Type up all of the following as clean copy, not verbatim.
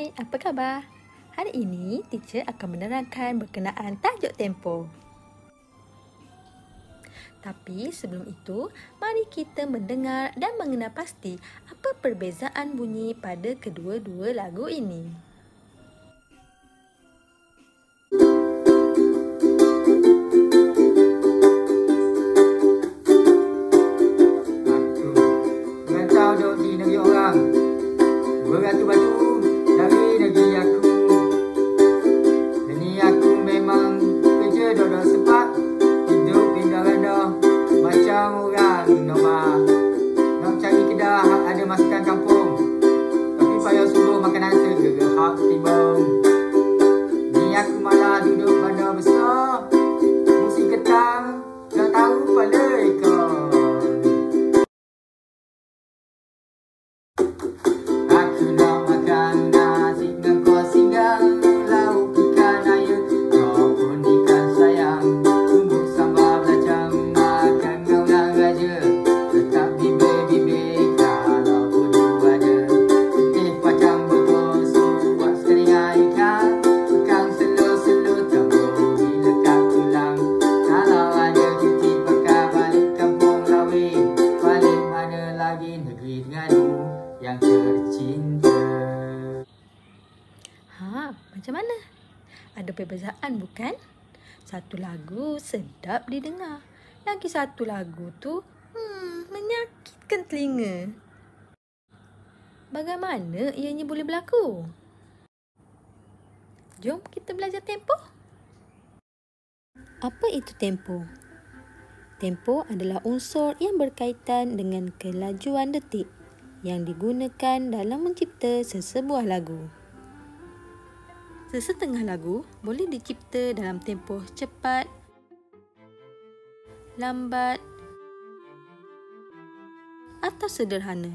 Hai, apa khabar? Hari ini, teacher akan menerangkan berkenaan tajuk tempo. Tapi sebelum itu, mari kita mendengar dan mengenal pasti apa perbezaan bunyi pada kedua-dua lagu ini. Aku merantau duduk di negeri orang, beratur-batu dari negeri aku. Ini aku memang kerja duduk sepak, hidup pindah-rendah macam orang normal. Nak cari kedah ada masakan kampung, tapi payah suruh makanan segera hak timbang. Ni aku malah duduk bandar besar, musik getang tak tahu pada ikut. Aku nak makan nasi dengan kuah singgang, lauk ikan air maupun ikan sayang, tumbuk sambal belacan makan orang raja, letak bibir-bibir kalau pun ada, putih pacang betul suap sekali dengan ikan, pegang selur-selur tabur dilekat tulang. Kalau ada cuti pakai balik kampung lawin, balik mana lagi negeri Terengganu yang tercinta. Macam mana? Ada perbezaan bukan? Satu lagu sedap didengar. Lagi satu lagu tu menyakitkan telinga. Bagaimana ianya boleh berlaku? Jom kita belajar tempo. Apa itu tempo? Tempo adalah unsur yang berkaitan dengan kelajuan detik yang digunakan dalam mencipta sesebuah lagu. Sesetengah lagu boleh dicipta dalam tempoh cepat, lambat atau sederhana.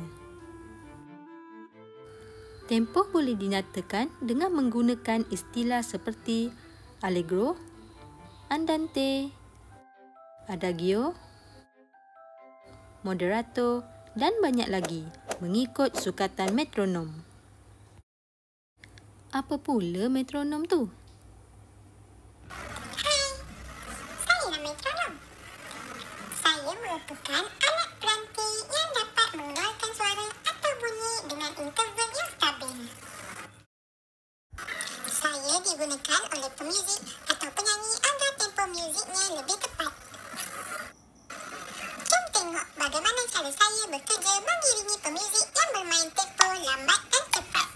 Tempoh boleh dinyatakan dengan menggunakan istilah seperti allegro, andante, adagio, moderato dan banyak lagi mengikut sukatan metronom. Apa pula metronom tu? Hai, saya metronom. Saya merupakan alat peranti yang dapat mengeluarkan suara atau bunyi dengan interval yang stabil. Saya digunakan oleh pemuzik atau penyanyi agar tempo muziknya lebih tepat. Jom tengok bagaimana cara saya bekerja mengiringi pemuzik yang bermain tempo lambat dan cepat.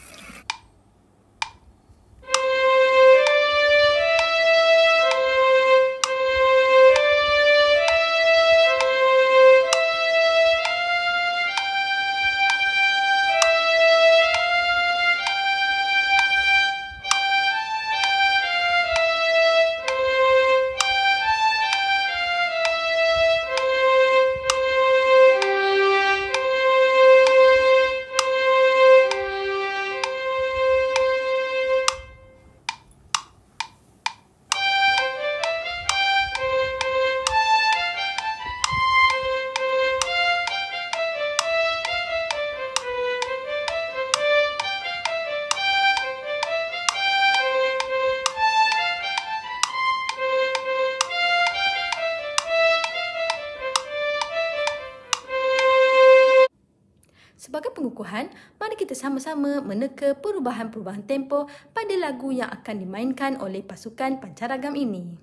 Sebagai pengukuhan, mari kita sama-sama meneka perubahan-perubahan tempo pada lagu yang akan dimainkan oleh pasukan pancaragam ini.